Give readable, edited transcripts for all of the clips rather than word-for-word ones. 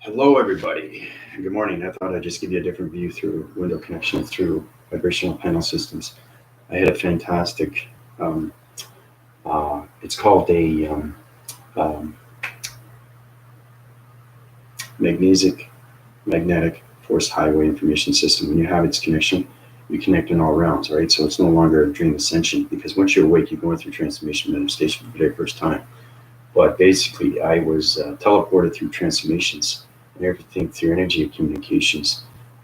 Hello, everybody. Good morning. I thought I'd just give you a different view through window connection through vibrational panel systems. I had a fantastic, it's called a um, magnetic force highway information system. When you have its connection, you connect in all rounds, right? So it's no longer a dream ascension because once you're awake, you're going through transformation manifestation for the very first time. But basically, I was teleported through transformations and everything through energy communications.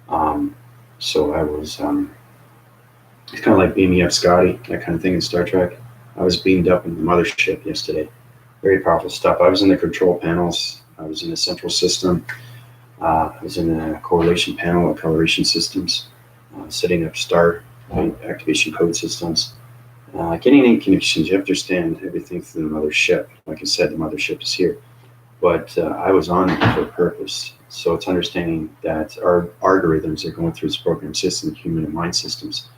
Um, so I was, it's kind of like beaming up Scotty, that kind of thing in Star Trek. I was beamed up in the mothership yesterday. Very powerful stuff. I was in the control panels. I was in the central system. I was in a correlation panel of coloration systems, setting up star activation code systems. Getting in connections, you have to understand everything through the mothership. Like I said, the mothership is here. But I was on it for a purpose. So it's understanding that our algorithms are going through this program system, human and mind systems.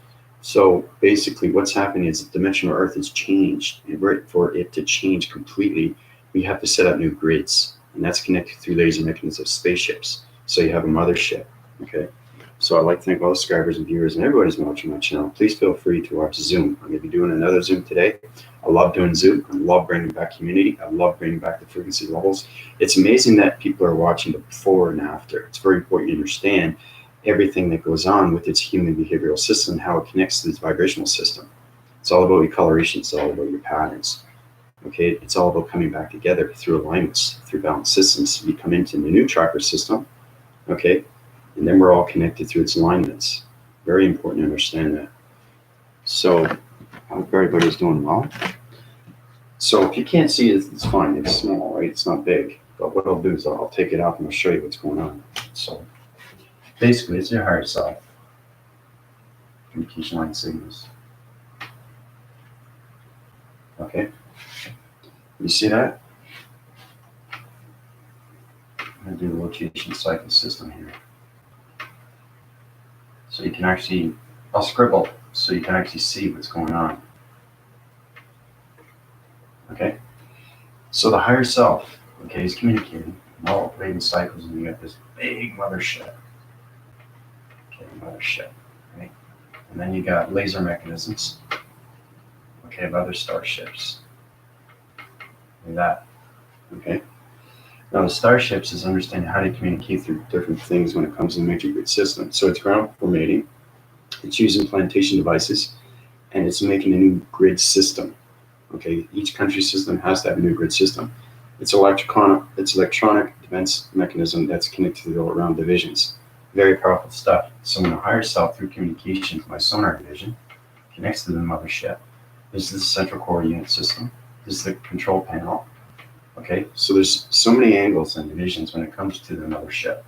So basically what's happening is dimensional Earth has changed. And for it to change completely, we have to set up new grids. And that's connected through laser mechanisms of spaceships. So you have a mothership, okay? So I'd like to thank all the subscribers and viewers and everybody who's watching my channel. Please feel free to watch Zoom. I'm going to be doing another Zoom today. I love doing Zoom. I love bringing back community. I love bringing back the frequency levels. It's amazing that people are watching the before and after. It's very important to understand everything that goes on with its human behavioral system and how it connects to its vibrational system. It's all about your coloration. It's all about your patterns. Okay, it's all about coming back together through alignments, through balanced systems. You come into the new chakra system, okay, and then we're all connected through its alignments. Very important to understand that. So I hope everybody's doing well. So if you can't see it, it's fine. It's small, right? It's not big. But what I'll do is I'll take it off and I'll show you what's going on. So basically, it's your higher self. Communication line signals. Okay. You see that? I'm going to do the location cycle system here. So you can actually, I'll scribble so you can actually see what's going on. Okay? So the higher self, okay, is communicating in all operating cycles, and you got this big mothership. Okay, mothership, right? And then you got laser mechanisms, okay, of other starships. Like that, okay? Now the starships is understanding how to communicate through different things when it comes to the major grid system. So it's ground formating, it's using plantation devices, and it's making a new grid system. Okay, each country system has to have a new grid system. It's electronic defense mechanism that's connected to the all around divisions. Very powerful stuff. So when a higher self through communication to my sonar division connects to the mothership, this is the central core unit system. This is the control panel. Okay, so there's so many angles and divisions when it comes to the mothership.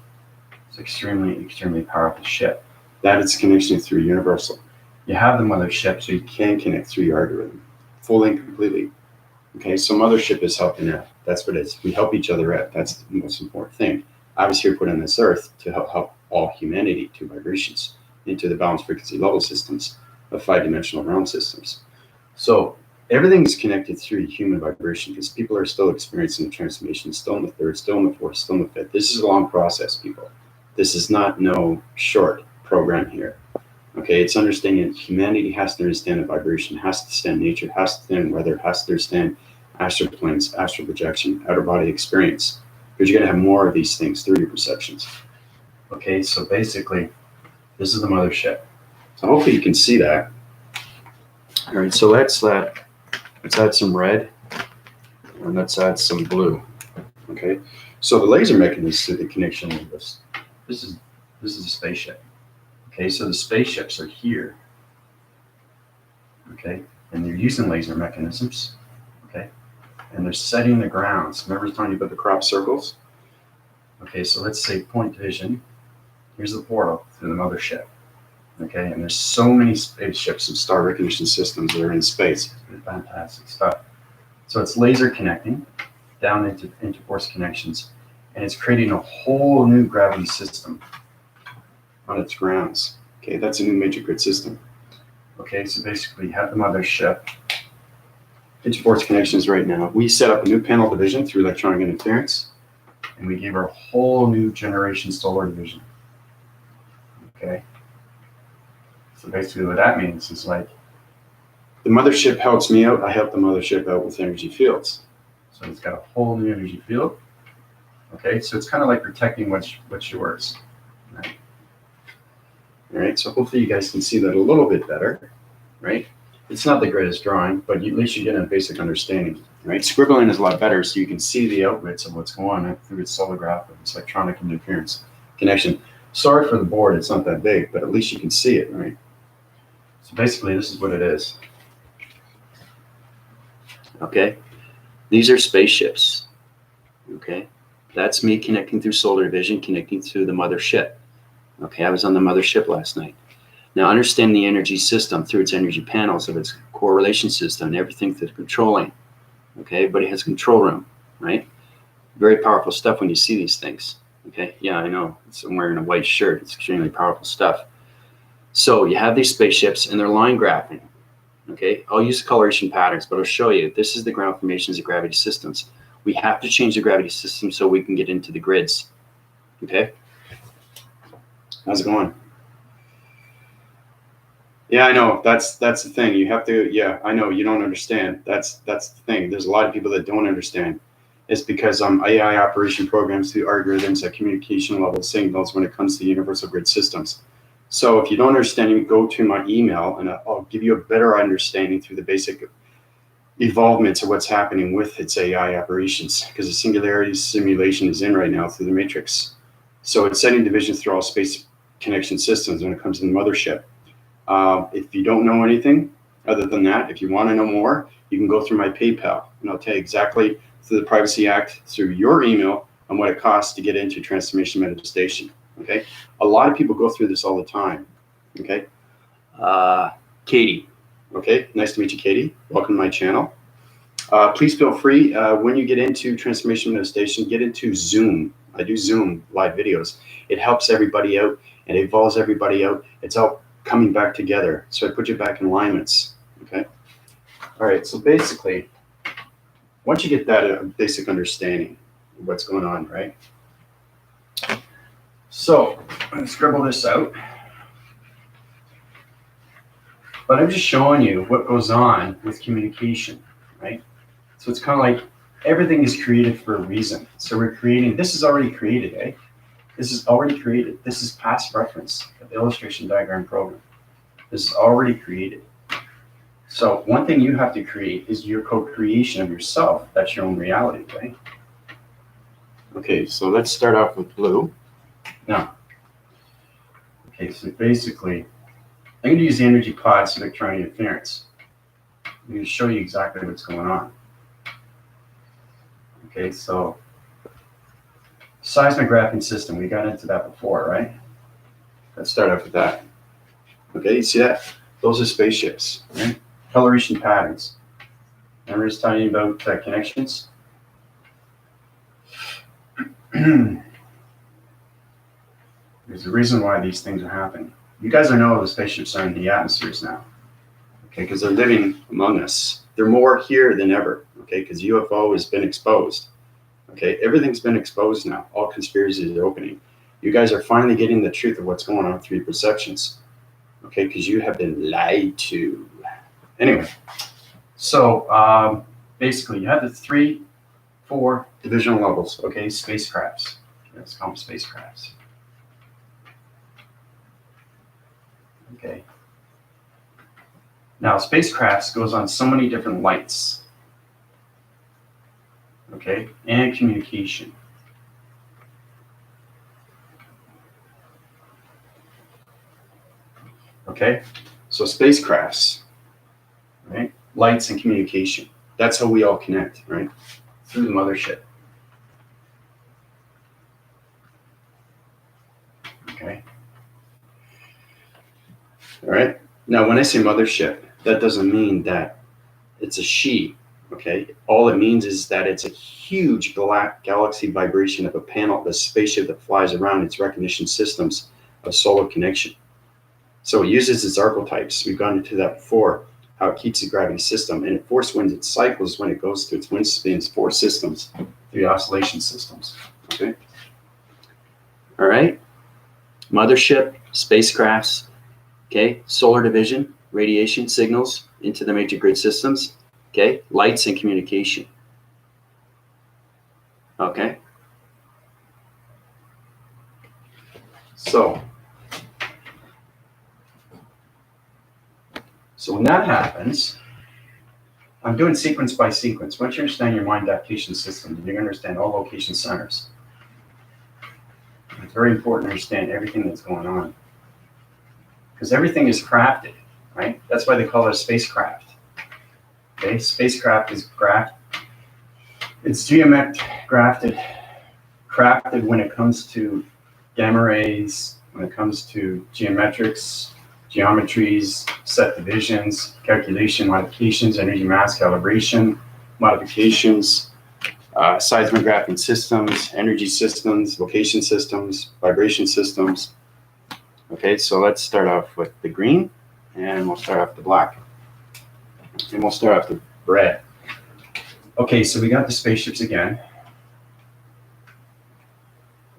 It's extremely, extremely powerful ship. That is connection through universal. You have the mothership, so you can connect through your algorithm, fully and completely. Okay, so mothership is helping out. That's what it is. We help each other out. That's the most important thing. I was here put on this earth to help all humanity to vibrations into the balanced frequency level systems of 5-dimensional realm systems. So everything is connected through human vibration because people are still experiencing the transformation, still in the third, still in the fourth, still in the fifth. This is a long process, people. This is not no short program here. Okay, it's understanding that humanity has to understand the vibration, has to understand nature, has to understand weather, has to understand astral planes, astral projection, outer body experience. Because you're going to have more of these things through your perceptions. Okay, so basically, this is the mothership. So hopefully you can see that. All right, so let's add some red, and let's add some blue. Okay, so the laser mechanism through the connection of this. This is a spaceship. Okay, so the spaceships are here. Okay, and they're using laser mechanisms. Okay, and they're setting the grounds. Remember I was telling you about the crop circles? Okay, so let's say point division. Here's the portal to the mothership. Okay, and there's so many spaceships and star recognition systems that are in space. It's fantastic stuff. So it's laser connecting down into interforce connections, and it's creating a whole new gravity system on its grounds. Okay, that's a new major grid system. Okay, so basically you have the mothership, interforce connections right now. We set up a new panel division through electronic interference. and we gave her a whole new generation solar division. Okay. So basically what that means is like, the mothership helps me out, I help the mothership out with energy fields. So it's got a whole new energy field. Okay, so it's kind of like protecting what's yours. Right? All right, so hopefully you guys can see that a little bit better, right? It's not the greatest drawing, but at least you get a basic understanding, right? Scribbling is a lot better, so you can see the outputs of what's going on through its solar graph of its electronic interference connection. Sorry for the board, it's not that big, but at least you can see it, right? So basically, this is what it is. Okay, these are spaceships. Okay, that's me connecting through solar vision, connecting through the mothership. Okay, I was on the mothership last night. Now understand the energy system through its energy panels of its correlation system and everything that's controlling. Okay, but it has control room, right? Very powerful stuff when you see these things. Okay, yeah, I know. I'm wearing a white shirt. It's extremely powerful stuff. So you have these spaceships and they're line graphing. Okay, I'll use coloration patterns, but I'll show you. This is the ground formations of gravity systems. We have to change the gravity system so we can get into the grids. Okay, how's it going? Yeah, I know. That's the thing. You have to. Yeah, I know. You don't understand. That's the thing. There's a lot of people that don't understand. It's because AI operation programs through algorithms at communication level signals when it comes to universal grid systems. So if you don't understand, you go to my email and I'll give you a better understanding through the basic evolvements of what's happening with its AI operations, because the singularity simulation is in right now through the matrix. So it's setting divisions through all space connection systems when it comes to the mothership. If you don't know anything other than that, if you want to know more, you can go through my PayPal and I'll tell you exactly through the Privacy Act, through your email, on what it costs to get into transformation manifestation. Okay, a lot of people go through this all the time. Okay, Katie. Okay, nice to meet you, Katie. Welcome to my channel. Please feel free when you get into transformation manifestation, get into Zoom. I do Zoom live videos. It helps everybody out and it evolves everybody out. It's all coming back together. So I put you back in alignments. Okay. All right. So basically, once you get that basic understanding of what's going on, right? So I'm going to scribble this out. But I'm just showing you what goes on with communication, right? So it's kind of like everything is created for a reason. So we're creating, this is already created, eh? This is already created. This is past reference of the illustration diagram program. This is already created. So one thing you have to create is your co-creation of yourself. That's your own reality, right? Okay, so let's start off with blue. Now, okay, so basically, I'm going to use the energy clouds electronic interference. I'm going to show you exactly what's going on. Okay, so seismographing system, we got into that before, right? Let's start off with that. Okay, you see that? Those are spaceships, right? Coloration patterns. Remember I was telling you about connections? There's a reason why these things are happening. You guys know the spaceships are in the atmospheres now, okay, because they're living among us. They're more here than ever, okay, because UFO has been exposed. Okay, everything's been exposed now. All conspiracies are opening. You guys are finally getting the truth of what's going on through your perceptions, okay, because you have been lied to. Anyway, so basically you have the 4 divisional levels, okay, spacecrafts. Let's call them spacecrafts. Okay. Now, spacecrafts goes on so many different lights, okay, and communication. Okay, so spacecrafts, right, lights and communication. That's how we all connect, right, through the mothership. Okay. All right. Now, when I say mothership, that doesn't mean that it's a she. Okay. All it means is that it's a huge galaxy vibration of a panel, a spaceship that flies around its recognition systems of solar connection. So it uses its archetypes. We've gone into that before, how it keeps the gravity system, and it force winds its cycles when it goes through its wind spins, 4 systems, 3 oscillation systems. Okay. All right. Mothership, spacecrafts, okay, solar division, radiation signals into the major grid systems, okay, lights and communication. Okay. So when that happens, I'm doing sequence by sequence. Once you understand your mind adaptation system, you're going to understand all location centers. It's very important to understand everything that's going on, because everything is crafted, right? That's why they call it a spacecraft. Okay, spacecraft is it's crafted when it comes to gamma rays, when it comes to geometrics, geometries, set divisions, calculation, modifications, energy mass calibration, modifications, seismographing systems, energy systems, location systems, vibration systems. Okay, so let's start off with the green, and we'll start off the black, and we'll start off the red. Okay, so we got the spaceships again.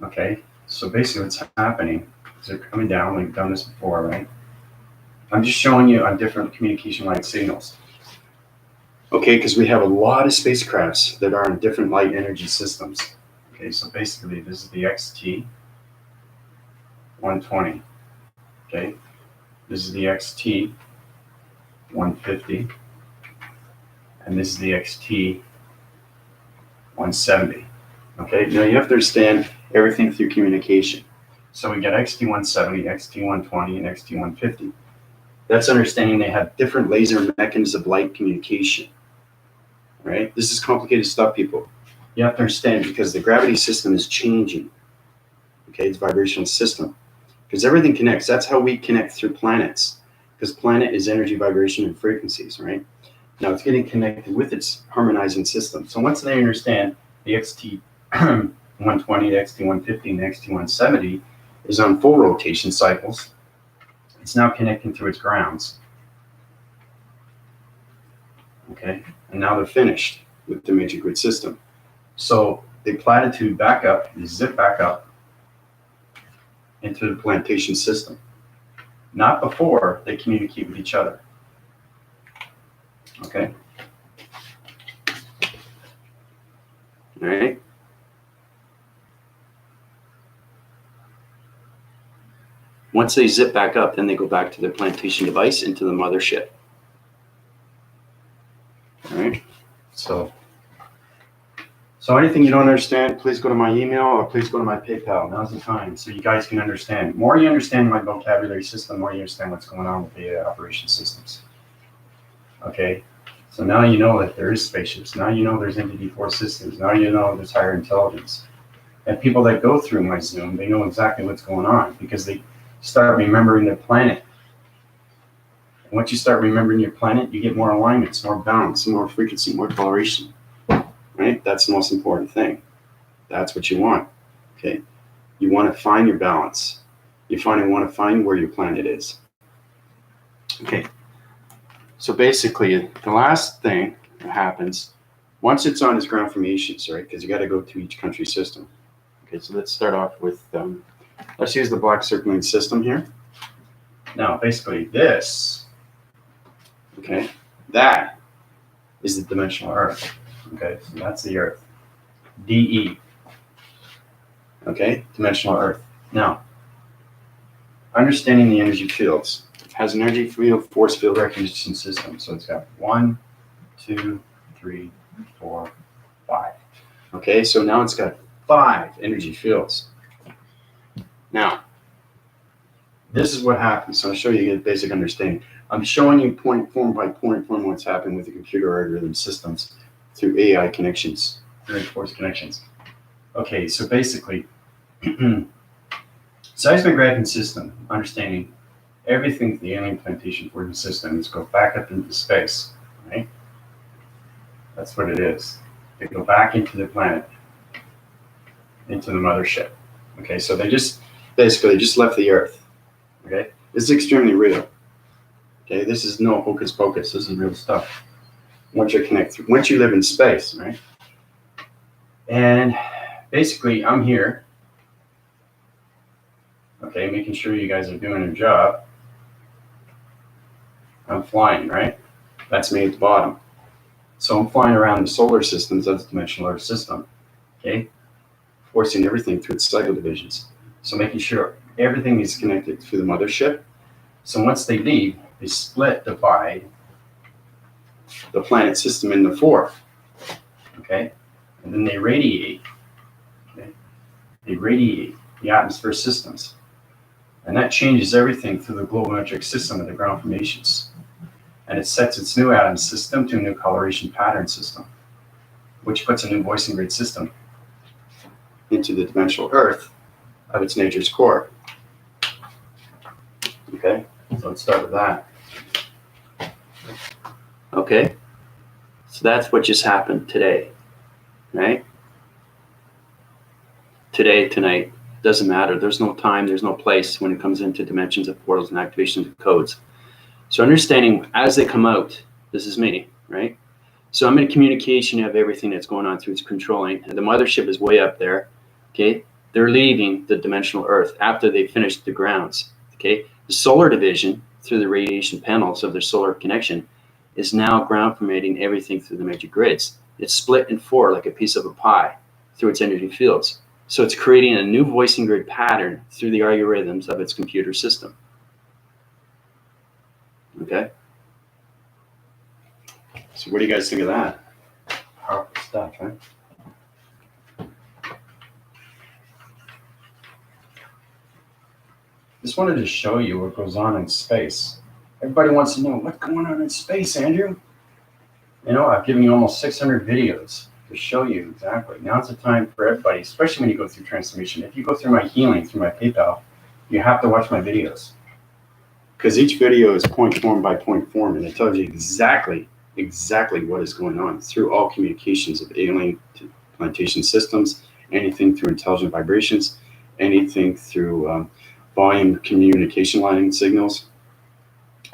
Okay, so basically what's happening is they're coming down. We've done this before, right? I'm just showing you on different communication light signals. Okay, because we have a lot of spacecrafts that are on different light energy systems. Okay, so basically this is the XT 120. Okay, this is the XT 150, and this is the XT 170. Okay, now you have to understand everything through communication. So we got XT 170, XT 120, and XT 150. That's understanding they have different laser mechanisms of light communication. Right? This is complicated stuff, people. You have to understand, because the gravity system is changing. Okay, it's a vibrational system. Because everything connects. That's how we connect through planets. Because planet is energy, vibration, and frequencies, right? Now it's getting connected with its harmonizing system. So once they understand the XT 120, the XT 150, and the XT 170 is on full rotation cycles, it's now connecting to its grounds. Okay, and now they're finished with the major grid system. So they platitude back up, they zip back up into the plantation system. Not before they communicate with each other. Okay. All right. Once they zip back up, then they go back to their plantation device into the mothership. All right. So anything you don't understand, please go to my email or please go to my PayPal. Now's the time, so you guys can understand. The more you understand my vocabulary system, the more you understand what's going on with the operation systems. Okay. So now you know that there is spaceships. Now you know there's entity force systems. Now you know there's higher intelligence. And people that go through my Zoom, they know exactly what's going on, because they start remembering their planet. And once you start remembering your planet, you get more alignments, more balance, more frequency, more coloration. Right? That's the most important thing. That's what you want. Okay? You want to find your balance. You want to find where your planet is. Okay. So basically, the last thing that happens, once it's on its ground formations, right? Because you got to go through each country system. Okay, so let's start off with, let's use the black circling system here. Now, basically this, okay, that is the dimensional Earth. Okay, so that's the Earth. DE. Okay, dimensional Earth. Now, understanding the energy fields. It has an energy field, force field recognition system. So it's got 1, 2, 3, 4, 5. Okay, so now it's got 5 energy fields. Now, this is what happens. So I'll show you a basic understanding. I'm showing you point form by point form what's happening with the computer algorithm systems through AI connections, direct force connections. Okay, so basically, seismographing system, understanding everything the alien plantation forging system is go back up into space, right? That's what it is. They go back into the planet, into the mothership. Okay, so they just basically just left the Earth. Okay, this is extremely real. Okay, this is no hocus pocus. This is real stuff. Once you connect, once you live in space, right? And basically, I'm here, okay, making sure you guys are doing your job. I'm flying, right? That's me at the bottom. So I'm flying around the solar systems of the dimensional Earth system, okay, forcing everything through its cycle divisions. So making sure everything is connected through the mothership. So once they leave, they split, divide the planet system into four, okay, and then they radiate, okay, they radiate the atmosphere systems, and that changes everything through the globometric system of the ground formations. And it sets its new atom system to a new coloration pattern system, which puts a new voicing grid system into the dimensional Earth of its nature's core. Okay, so let's start with that. Okay, so that's what just happened today, right? Today, tonight, doesn't matter. There's no time, there's no place when it comes into dimensions of portals and activations of codes. So understanding as they come out, this is me, right? So I'm in communication of everything that's going on through its controlling, and the mothership is way up there, okay? They're leaving the dimensional Earth after they finished the grounds, okay? The solar division, through the radiation panels of their solar connection, is now ground formating everything through the major grids. It's split in four like a piece of a pie through its energy fields. So it's creating a new voicing grid pattern through the algorithms of its computer system. Okay? So what do you guys think of that? Powerful stuff, right? Just wanted to show you what goes on in space. Everybody wants to know what's going on in space, Andrew. You know, I've given you almost 600 videos to show you exactly. Now's the time for everybody, especially when you go through transformation. If you go through my healing, through my PayPal, you have to watch my videos. Because each video is point form by point form, and it tells you exactly what is going on through all communications of alien to plantation systems, anything through intelligent vibrations, anything through volume communication line signals.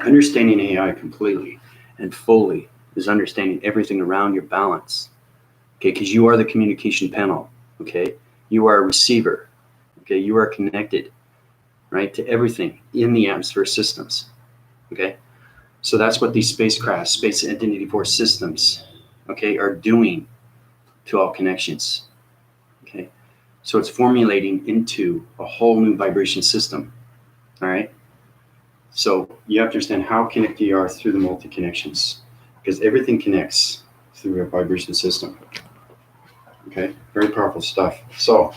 Understanding AI completely and fully is understanding everything around your balance, okay? Because you are the communication panel, okay? You are a receiver, okay? You are connected, right, to everything in the atmosphere systems, okay? So that's what these spacecraft, space identity force systems, okay, are doing to all connections, okay? So it's formulating into a whole new vibration system, all right? So you have to understand how connected you are through the multi-connections, because everything connects through a vibration system, okay? Very powerful stuff. So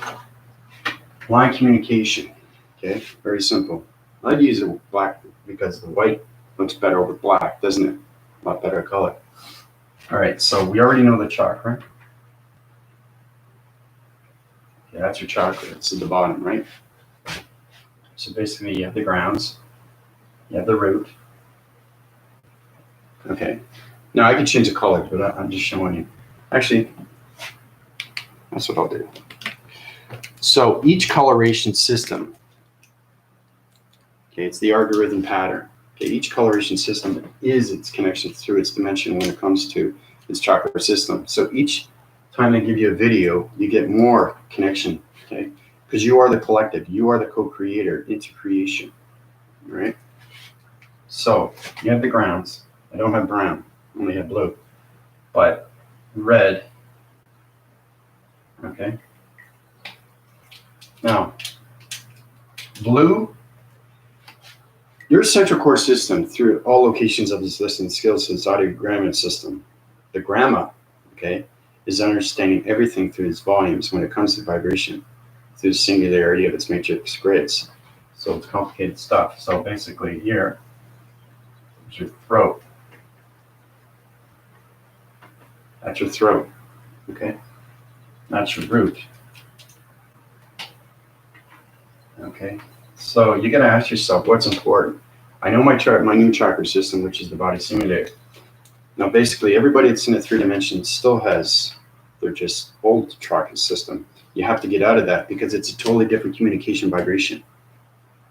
line communication, okay, very simple. I'd use a black because the white looks better with black, doesn't it? A lot better color. All right, so we already know the chakra. Okay, that's your chakra. It's at the bottom, right? So basically, you have the grounds, you have the root. Okay. Now I can change the color, but I'm just showing you. Actually, that's what I'll do. So each coloration system, okay, it's the algorithm pattern. Okay, each coloration system is its connection through its dimension when it comes to its chakra system. So each time I give you a video, you get more connection, okay? Because you are the collective, you are the co-creator into creation, right? So you have the grounds. I don't have brown, I only have blue, but red, okay? Now, blue, your central core system through all locations of this listening skills is audiogramma system. The gramma, okay, is understanding everything through its volumes when it comes to vibration, through the singularity of its matrix grids. So it's complicated stuff. So basically here is your throat. That's your throat, okay? That's your root. Okay, so you gotta ask yourself what's important. I know my new chakra system, which is the body simulator. Now, basically, everybody that's in the 3 dimensions still has their just old chakra system. You have to get out of that because it's a totally different communication vibration,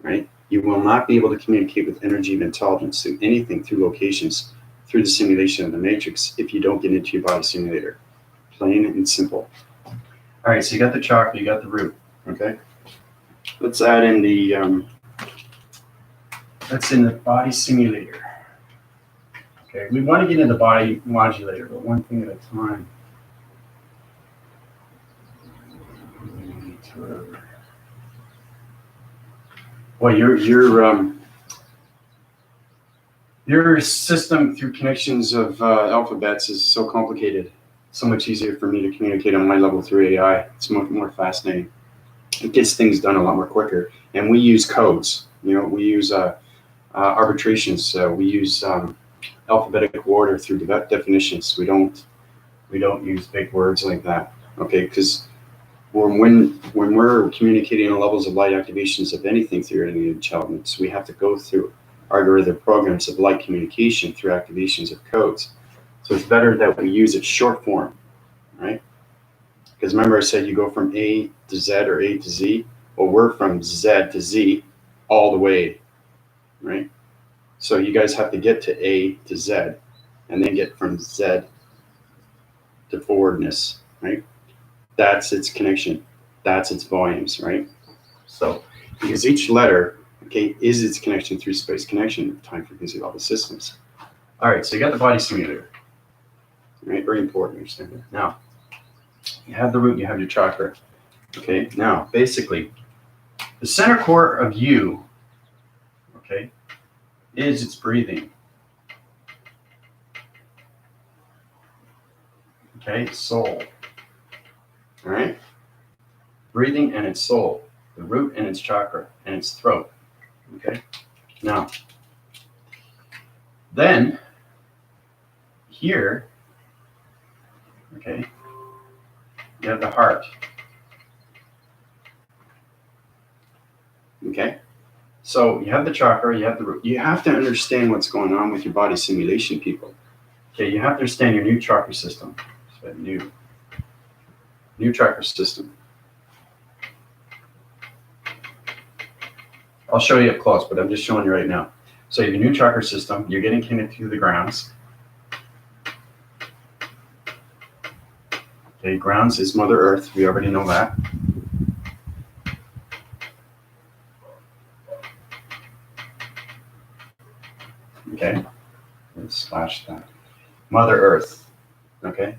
right? You will not be able to communicate with energy of intelligence through anything through locations, through the simulation of the matrix if you don't get into your body simulator. Plain and simple. All right, so you got the chakra, you got the root, okay? Let's add in the, that's in the body simulator. Okay, we want to get into the body modulator, but one thing at a time. Well, your system through connections of alphabets is so complicated. So much easier for me to communicate on my level through AI. It's much more fascinating. It gets things done a lot more quicker. And we use codes. You know, we use arbitrations. We use alphabetical order through definitions. We don't use big words like that. Okay, because when we're communicating on levels of light activations of anything through any intelligence, we have to go through algorithm programs of light communication through activations of codes. So it's better that we use it short form, right? Because remember I said you go from A to Z or A to Z. Well, we're from Z to Z all the way, right? So you guys have to get to A to Z and then get from Z to forwardness, right? That's its connection. That's its volumes, right? So because each letter, okay, is its connection through space connection, time frequency of all the systems. All right, so you got the body simulator, right? Very important, understand that. Now, you have the root, you have your chakra. Okay, now, basically, the center core of you, okay, is its breathing. Okay, soul. All right? Breathing and its soul. The root and its chakra and its throat. Okay? Now, then, here, okay, you have the heart. Okay? So you have the chakra, you have the root. You have to understand what's going on with your body simulation, people. Okay, you have to understand your new chakra system. So new chakra system. I'll show you up close, but I'm just showing you right now. So you have a new chakra system. You're getting connected to the grounds. Okay, grounds is Mother Earth. We already know that. Okay, let's slash that. Mother Earth. Okay.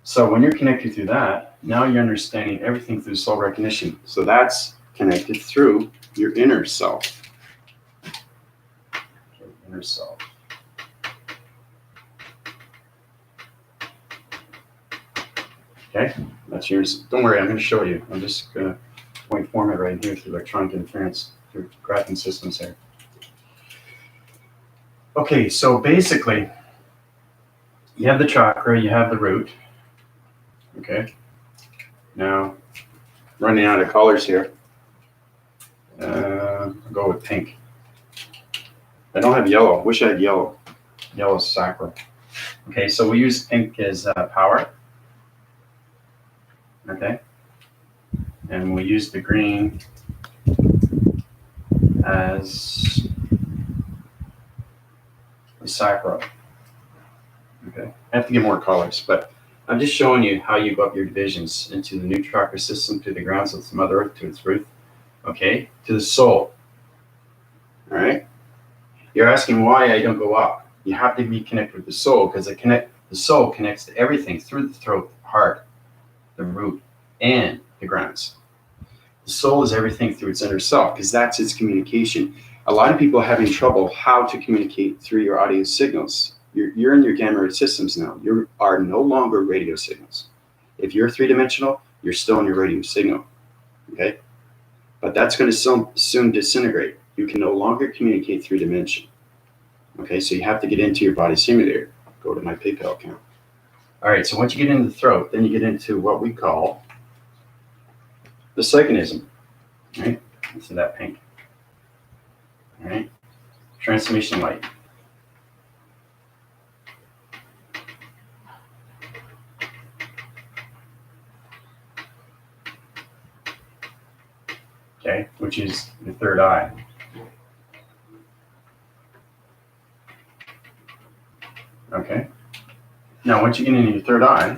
So when you're connected through that, now you're understanding everything through soul recognition. So that's connected through your inner self. Okay, inner self. Okay, that's yours. Don't worry, I'm going to show you. I'm just going to point format right here through electronic interference, through graphing systems here. Okay, so basically, you have the chakra, you have the root. Okay, now running out of colors here. I'll go with pink. I don't have yellow. Wish I had yellow. Yellow is sacral. Okay, so we use pink as power. Okay, and we use the green as the sacral. Okay, I have to get more colors, but I'm just showing you how you go up your divisions into the new chakra system, to the grounds of Mother Earth, to its root, okay, to the soul. All right, you're asking why I don't go up. You have to be connected with the soul, because the soul connects to everything through the throat, heart, the root, and the grounds. The soul is everything through its inner self, because that's its communication. A lot of people are having trouble how to communicate through your audio signals. You're in your gamma ray systems now. You are no longer radio signals. If you're three-dimensional, you're still in your radio signal, okay? But that's going to soon disintegrate. You can no longer communicate through dimension, okay? So you have to get into your body simulator. Go to my PayPal account. All right, so once you get into the throat, then you get into what we call the psychonism, right? So that pink, all right? Transmission light. Okay, which is the third eye. Okay. Now, once you get into your third eye,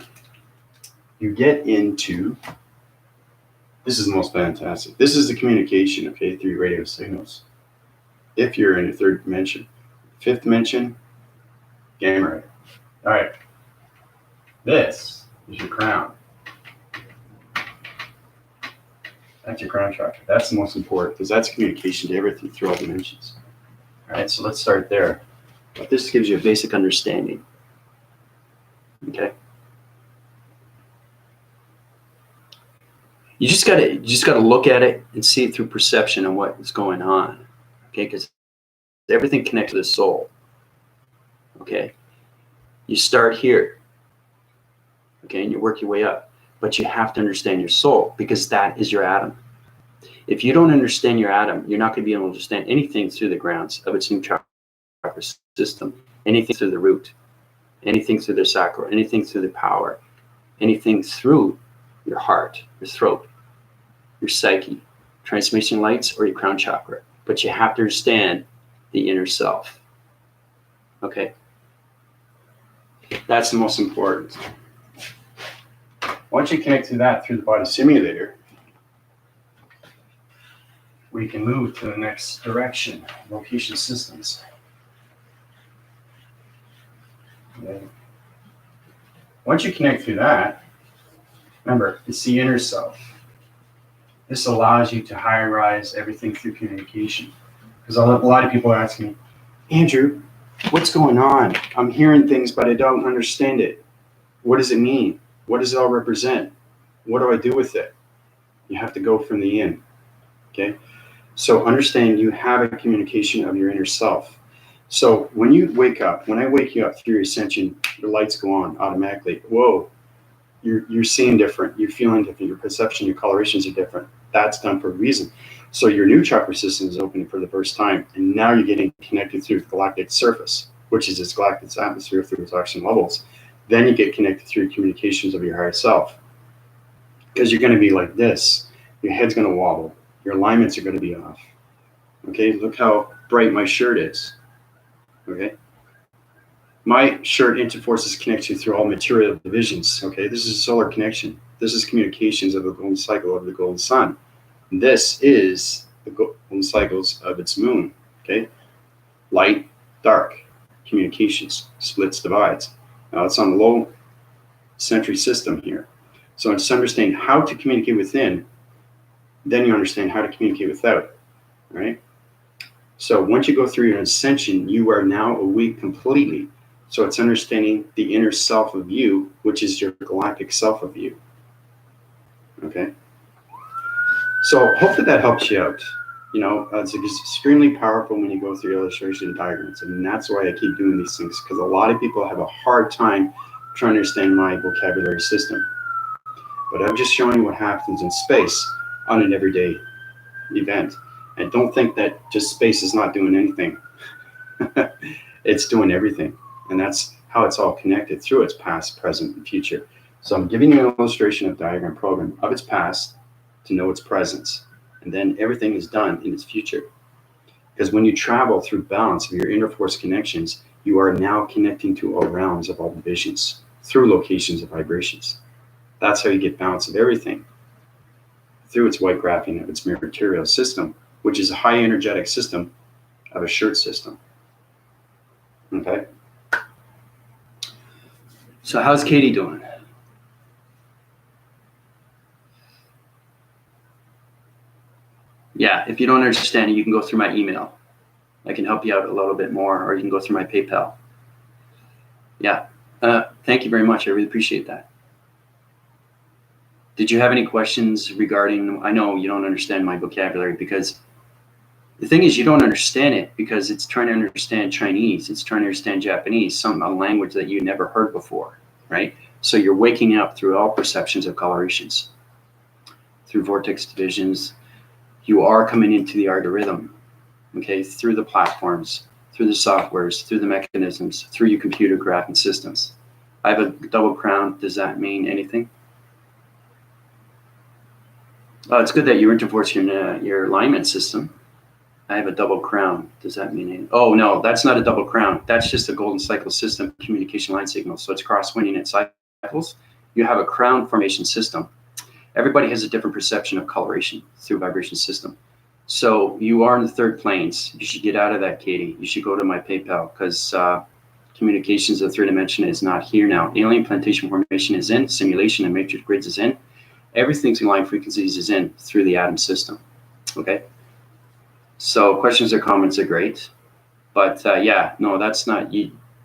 you get into, this is the most fantastic. This is the communication, okay, through radio signals. If you're in a third dimension. Fifth dimension, gamma ray. All right. This is your crown. That's your crown chakra. That's the most important because that's communication to everything through all dimensions. All right, so let's start there. But this gives you a basic understanding. Okay. You just gotta look at it and see it through perception and what is going on. Okay, because everything connects to the soul. Okay. You start here. Okay, and you work your way up. But you have to understand your soul because that is your atom. If you don't understand your atom, you're not going to be able to understand anything through the grounds of its new chakra system, anything through the root, anything through the sacral, anything through the power, anything through your heart, your throat, your psyche, transmission lights, or your crown chakra. But you have to understand the inner self. Okay? That's the most important. Once you connect to that through the body simulator, we can move to the next direction, location systems. Okay. Once you connect through that, remember, it's the inner self. This allows you to hierarchize everything through communication. Because a lot of people are asking me, Andrew, what's going on? I'm hearing things, but I don't understand it. What does it mean? What does it all represent? What do I do with it? You have to go from the in. Okay? So understand you have a communication of your inner self. So when you wake up, when I wake you up through your ascension, your lights go on automatically. Whoa, you're seeing different, you're feeling different, your perception, your colorations are different. That's done for a reason. So your new chakra system is opening for the first time, and now you're getting connected through the galactic surface, which is its galactic atmosphere through its oxygen levels. Then you get connected through communications of your higher self. Because you're going to be like this. Your head's going to wobble. Your alignments are going to be off. Okay, look how bright my shirt is. Okay. My shirt interforces connect you through all material divisions. Okay, this is a solar connection. This is communications of the golden cycle of the golden sun. This is the golden cycles of its moon. Okay, light, dark, communications, splits, divides. Now it's on the low century system here. So it's understanding how to communicate within, then you understand how to communicate without. Right? So once you go through your ascension, you are now awake completely. So it's understanding the inner self of you, which is your galactic self of you. Okay? So hopefully that helps you out. You know, it's extremely powerful when you go through illustration and diagrams. And that's why I keep doing these things, because a lot of people have a hard time trying to understand my vocabulary system. But I'm just showing you what happens in space on an everyday event. And don't think that just space is not doing anything. It's doing everything. And that's how it's all connected through its past, present, and future. So I'm giving you an illustration of diagram program of its past to know its presence. And then everything is done in its future. Because when you travel through balance of your inner force connections, you are now connecting to all realms of all divisions through locations of vibrations. That's how you get balance of everything. Through its white graphing of its material system, which is a high energetic system of a shirt system. Okay? So how's Katie doing? Yeah, if you don't understand it, you can go through my email. I can help you out a little bit more, or you can go through my PayPal. Yeah, thank you very much. I really appreciate that. Did you have any questions regarding, I know you don't understand my vocabulary, because the thing is you don't understand it because it's trying to understand Chinese, it's trying to understand Japanese, a language that you never heard before, right? So you're waking up through all perceptions of colorations, through vortex divisions. You are coming into the algorithm, okay, through the platforms, through the softwares, through the mechanisms, through your computer graphing systems. I have a double crown. Does that mean anything? It's good that you interforce your alignment system. I have a double crown. Does that mean anything? Oh, no, that's not a double crown. That's just a golden cycle system communication line signal. So it's cross-winning its cycles. you have a crown formation system. Everybody has a different perception of coloration through vibration system. So you are in the third planes. You should get out of that, Katie. You should go to my PayPal, because communications of third dimension is not here now. Alien plantation formation is in. Simulation and matrix grids is in. Everything's in line frequencies is in through the atom system. Okay. So questions or comments are great. But yeah, no, that's not,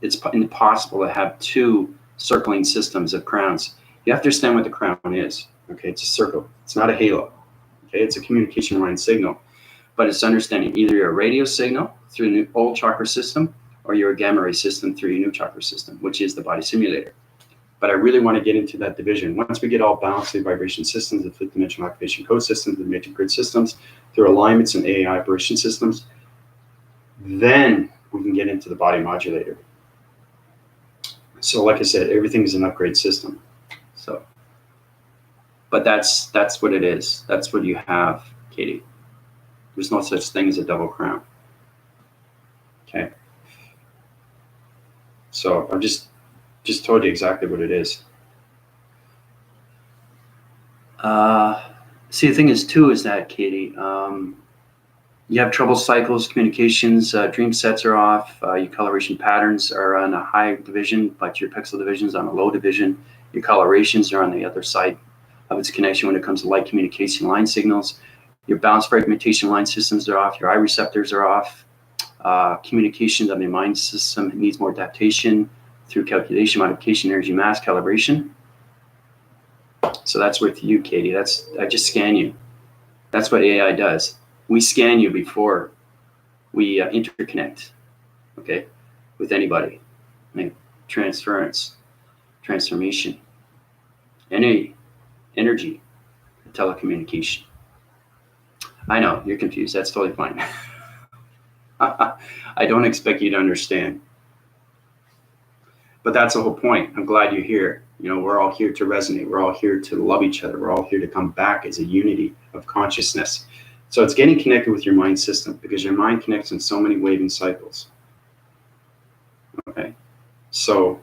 it's impossible to have two circling systems of crowns. You have to understand what the crown is. Okay, it's a circle. It's not a halo. Okay, it's a communication line signal. But it's understanding either you're a radio signal through the old chakra system, or you're a gamma ray system through your new chakra system, which is the body simulator. But I really want to get into that division. Once we get all balanced through vibration systems, the fifth dimensional activation code systems, the matrix grid systems, through alignments and AI operation systems, then we can get into the body modulator. So like I said, everything is an upgrade system. So, but that's what it is. That's what you have, Katie. There's no such thing as a double crown. Okay. So I've just told you exactly what it is. See, the thing is too, is that, Katie, you have trouble cycles, communications, dream sets are off, your coloration patterns are on a high division, but your pixel division's on a low division. Your colorations are on the other side of its connection when it comes to light communication line signals. Your bounce fragmentation line systems are off, your eye receptors are off. Communication of your mind system needs more adaptation through calculation, modification, energy, mass, calibration. So that's with you, Katie. I just scan you. That's what AI does. We scan you before we interconnect, okay, with anybody. Like transference, transformation, energy, telecommunication. I know, you're confused. That's totally fine. I don't expect you to understand. But that's the whole point. I'm glad you're here. You know, we're all here to resonate. We're all here to love each other. We're all here to come back as a unity of consciousness. So it's getting connected with your mind system, because your mind connects in so many waving cycles. Okay. So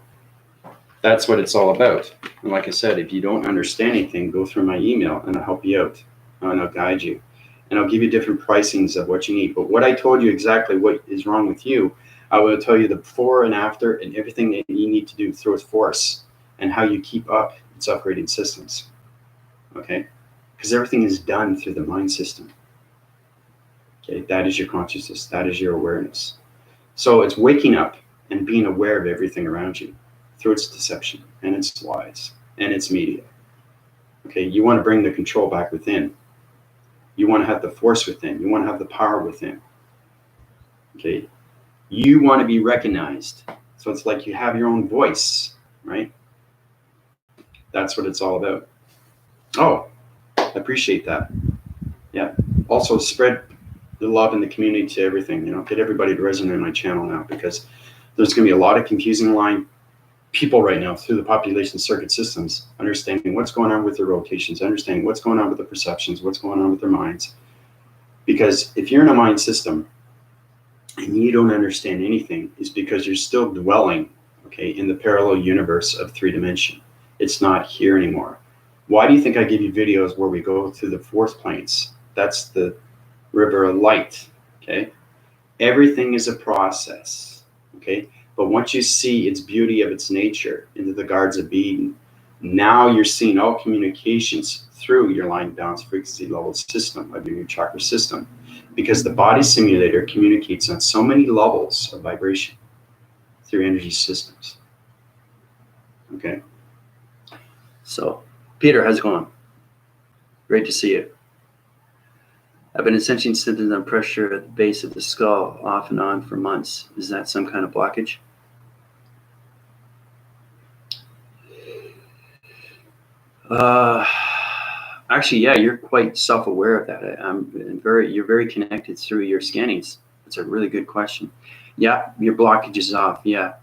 that's what it's all about. And like I said, if you don't understand anything, go through my email and I'll help you out and I'll guide you. And I'll give you different pricings of what you need. But what I told you exactly what is wrong with you, I will tell you the before and after and everything that you need to do through its force and how you keep up its upgrading systems. Okay? Because everything is done through the mind system. Okay? That is your consciousness. That is your awareness. So it's waking up and being aware of everything around you through its deception and its lies and its media. Okay? You want to bring the control back within. You want to have the force within. You want to have the power within. Okay? You want to be recognized. So it's like you have your own voice, right? That's what it's all about. Oh, I appreciate that. Yeah. Also spread the love in the community to everything. You know, get everybody to resonate on my channel now, because there's going to be a lot of confusing line people right now through the population circuit systems, understanding what's going on with their rotations, understanding what's going on with the perceptions, what's going on with their minds. Because if you're in a mind system and you don't understand anything, it's because you're still dwelling, okay, in the parallel universe of 3D. It's not here anymore. Why do you think I give you videos where we go through the fourth planes? That's the river of light, okay? Everything is a process, okay? But once you see its beauty of its nature into the Gardens of Eden, now you're seeing all communications through your line balance frequency level system of your chakra system, because the body simulator communicates on so many levels of vibration through energy systems. Okay. So, Peter, how's it going? Great to see you. I've been sensing symptoms of pressure at the base of the skull off and on for months. Is that some kind of blockage? Actually, yeah, you're quite self-aware of that. You're very connected through your scannings. That's a really good question. Yeah, your blockage is off. Yeah.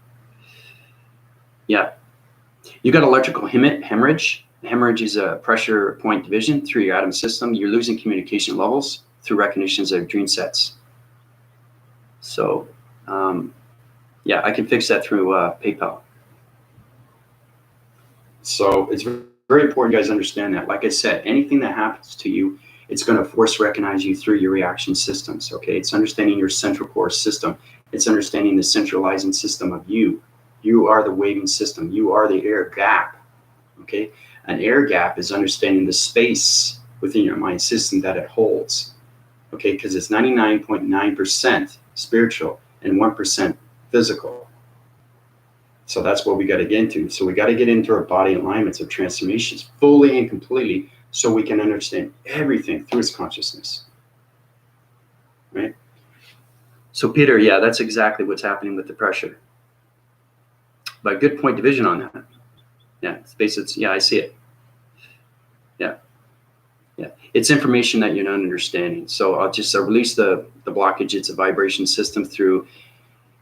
You got electrical hemorrhage. Hemorrhage is a pressure point division through your atom system. You're losing communication levels through recognitions of dream sets. So, yeah, I can fix that through PayPal. So it's very important you guys understand that. Like I said, anything that happens to you, it's going to force recognize you through your reaction systems. Okay, it's understanding your central core system. It's understanding the centralizing system of you. You are the waving system. You are the air gap. Okay, an air gap is understanding the space within your mind system that it holds. Okay, because it's 99.9% spiritual and 1% physical. So that's what we got to get into. So we got to get into our body alignments of transformations fully and completely so we can understand everything through its consciousness. Right? So Peter, yeah, that's exactly what's happening with the pressure. But good point division on that. Yeah, yeah, I see it. Yeah. Yeah, it's information that you're not understanding. So I'll just release the blockage. It's a vibration system through.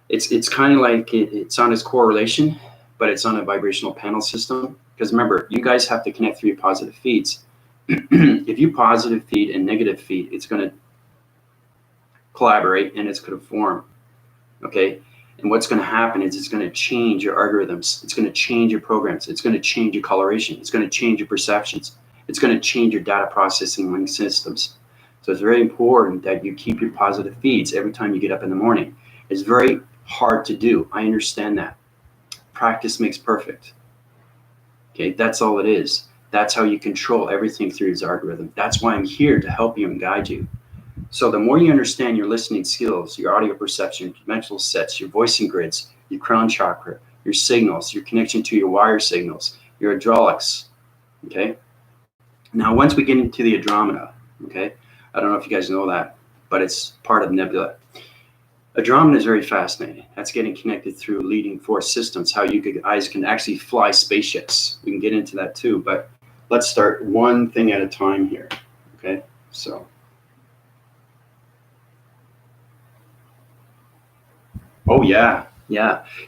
It's kind of like it's on its correlation, but it's on a vibrational panel system. Because remember, you guys have to connect through your positive feeds. If you positive feed and negative feed, it's going to collaborate and it's going to form. Okay, and what's going to happen is it's going to change your algorithms. It's going to change your programs. It's going to change your coloration. It's going to change your perceptions. It's going to change your data processing link systems. So it's very important that you keep your positive feeds every time you get up in the morning. It's very hard to do. I understand that. Practice makes perfect. Okay, that's all it is. That's how you control everything through his algorithm. That's why I'm here to help you and guide you. So the more you understand your listening skills, your audio perception, your mental sets, your voicing grids, your crown chakra, your signals, your connection to your wire signals, your hydraulics, okay? Now, once we get into the Andromeda, okay, I don't know if you guys know that, but it's part of nebula. Andromeda is very fascinating. That's getting connected through leading force systems, how you guys can actually fly spaceships. We can get into that too, but let's start one thing at a time here, okay? So, oh yeah,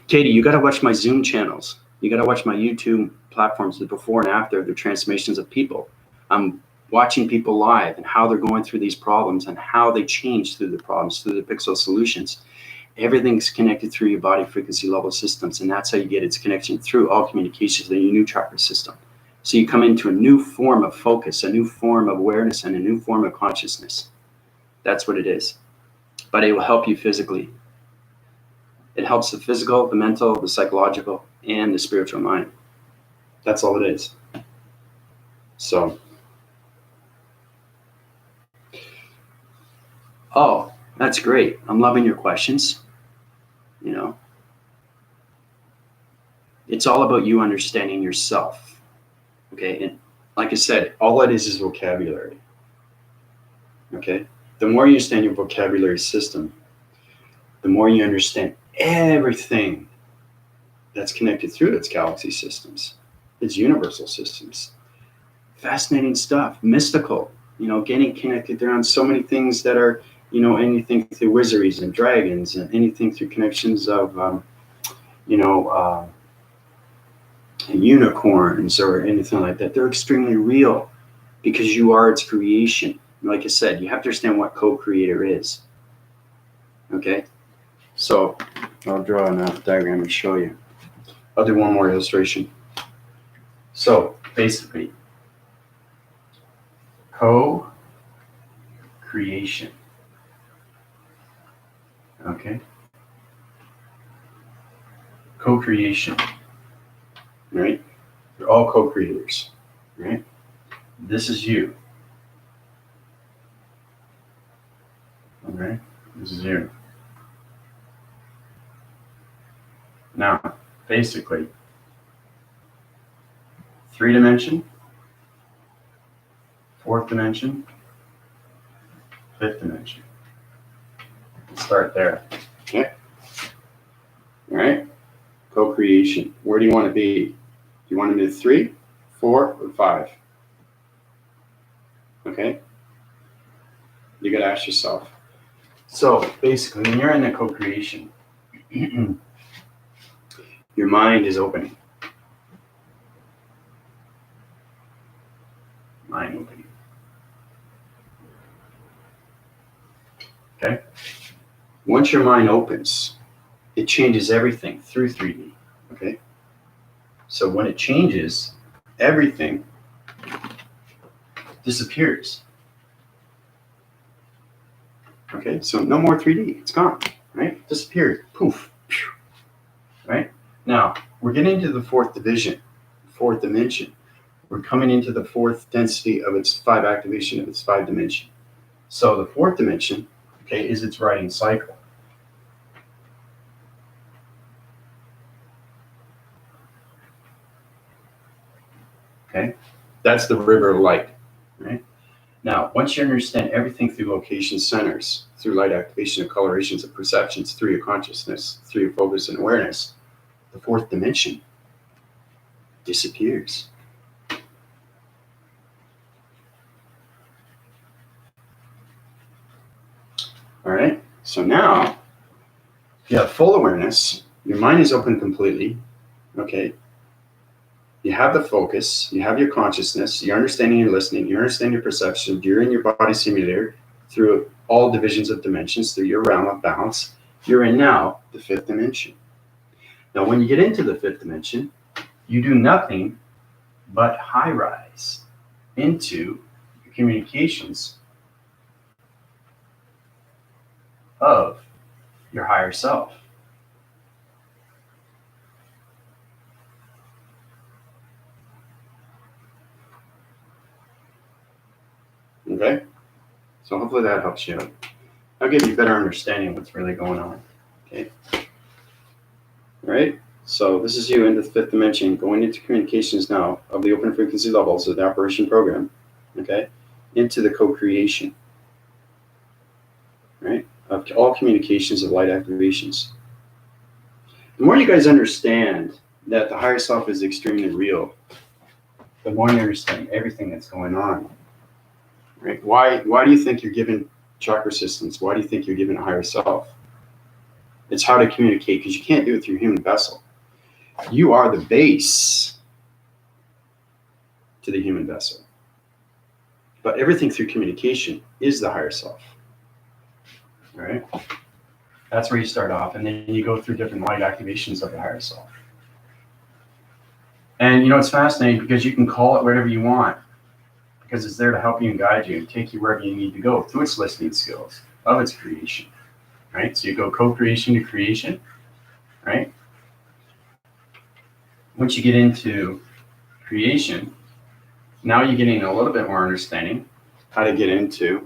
Katie, you got to watch my Zoom channels. You got to watch my YouTube platforms, the before and after the transformations of people. I'm watching people live and how they're going through these problems and how they change through the problems, through the pixel solutions. Everything's connected through your body frequency level systems, and that's how you get its connection through all communications in your new chakra system. So you come into a new form of focus, a new form of awareness, and a new form of consciousness. That's what it is. But it will help you physically. It helps the physical, the mental, the psychological, and the spiritual mind. That's all it is. So, oh, that's great. I'm loving your questions. You know, it's all about you understanding yourself. Okay, and like I said, all it is vocabulary. Okay, the more you understand your vocabulary system, the more you understand everything that's connected through its galaxy systems, its universal systems. Fascinating stuff, mystical, you know, getting connected around so many things that are, you know, anything through wizards and dragons and anything through connections of, unicorns or anything like that. They're extremely real because you are its creation. Like I said, you have to understand what co-creator is. Okay, so I'll draw a diagram and show you. I'll do one more illustration. So basically, co-creation. Okay. Co-creation. Right? You're all co-creators. Right? This is you. Okay? This is you. Now, basically, 3-dimension, 4th dimension, 5th dimension. Let's start there. Okay. All right. Co-creation. Where do you want to be? Do you want to be 3, 4, or 5? Okay. You got to ask yourself. So basically, when you're in the co-creation, your mind is opening. Mind opening. Okay? Once your mind opens, it changes everything through 3D. Okay? So when it changes, everything disappears. Okay, so no more 3D. It's gone, right? Disappeared. Poof. Right? Now, we're getting into the fourth dimension. We're coming into the fourth density of its 5 activation of its 5 dimension. So the fourth dimension, okay, is its writing cycle. Okay, that's the river of light, right? Now, once you understand everything through location centers, through light activation of colorations of perceptions, through your consciousness, through your focus and awareness, the fourth dimension disappears. All right, so now you have full awareness, your mind is open completely, okay? You have the focus, you have your consciousness, you're understanding your listening, you understand your perception, you're in your body simulator through all divisions of dimensions, through your realm of balance. You're in now the fifth dimension. Now, when you get into the fifth dimension, you do nothing but high rise into your communications of your higher self. Okay? So hopefully that helps you out. I'll give you a better understanding of what's really going on. Okay? All right? So this is you into the fifth dimension, going into communications now of the open frequency levels of the operation program, okay? Into the co-creation, right? Of all communications of light activations. The more you guys understand that the higher self is extremely real, the more you understand everything that's going on, right? Why do you think you're given chakra systems? Why do you think you're given a higher self? It's how to communicate, because you can't do it through human vessel. You are the base to the human vessel. But everything through communication is the higher self. All right? That's where you start off, and then you go through different light activations of the higher self. And you know, it's fascinating because you can call it whatever you want, because it's there to help you and guide you and take you wherever you need to go through its listening skills of its creation. Right? So you go co-creation to creation, right? Once you get into creation, now you're getting a little bit more understanding how to get into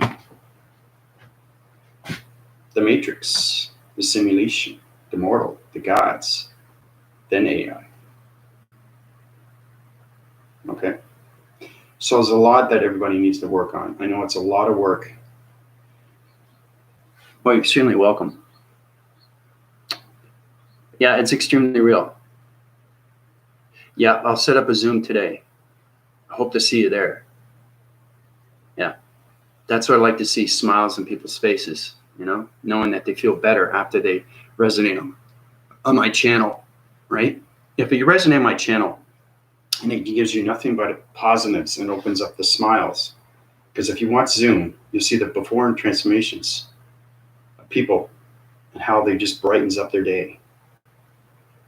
the matrix, the simulation, the mortal, the gods, then AI. Okay? So there's a lot that everybody needs to work on. I know it's a lot of work. Well, you're extremely welcome. Yeah, it's extremely real. Yeah, I'll set up a Zoom today. I hope to see you there. Yeah, that's what I like to see, smiles on people's faces, you know, knowing that they feel better after they resonate on my channel, right? If you resonate on my channel and it gives you nothing but positives and opens up the smiles, because if you watch Zoom, you'll see the before and transformations of people and how they just brightens up their day.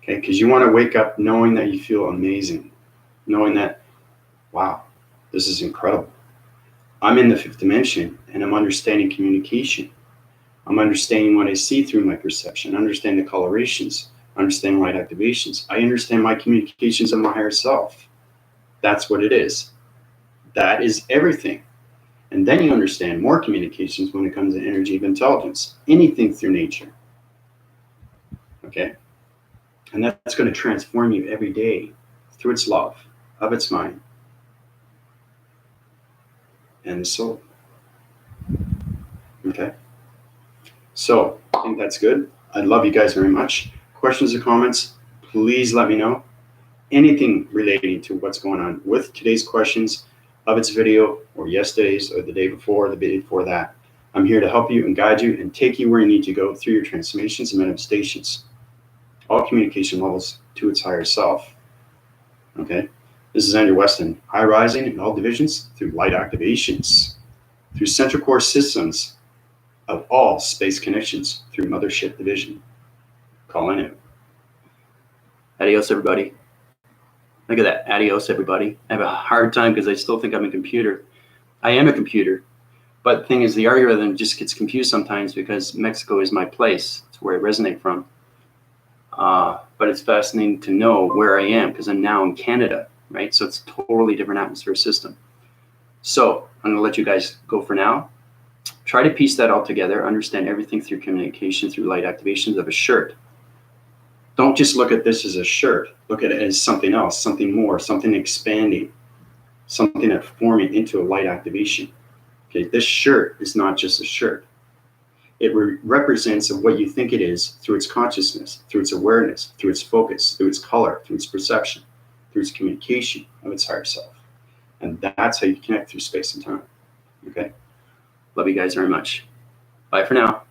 Okay, because you want to wake up knowing that you feel amazing, knowing that, wow, this is incredible. I'm in the fifth dimension and I'm understanding communication. I'm understanding what I see through my perception. I understand the colorations. I understand light activations. I understand my communications of my higher self. That's what it is. That is everything. And then you understand more communications when it comes to energy of intelligence, anything through nature. Okay? And that's going to transform you every day through its love of its mind and the soul. Okay? So, I think that's good. I love you guys very much. Questions or comments, please let me know. Anything relating to what's going on with today's questions of its video or yesterday's or the day before, the day before that. I'm here to help you and guide you and take you where you need to go through your transformations and manifestations. All communication levels to its higher self. Okay? This is Andrew Weston, high rising in all divisions through light activations, through central core systems of all space connections through mothership division. Calling it. Adios, everybody. Look at that. Adios, everybody. I have a hard time because I still think I'm a computer. I am a computer. But the thing is, the algorithm just gets confused sometimes because Mexico is my place. It's where I resonate from. But it's fascinating to know where I am because I'm now in Canada, right? So it's a totally different atmosphere system. So I'm going to let you guys go for now. Try to piece that all together, understand everything through communication, through light activations of a shirt. Don't just look at this as a shirt. Look at it as something else, something more, something expanding, something that's forming into a light activation. Okay, this shirt is not just a shirt. It represents what you think it is through its consciousness, through its awareness, through its focus, through its color, through its perception, through its communication of its higher self. And that's how you connect through space and time. Okay? Love you guys very much. Bye for now.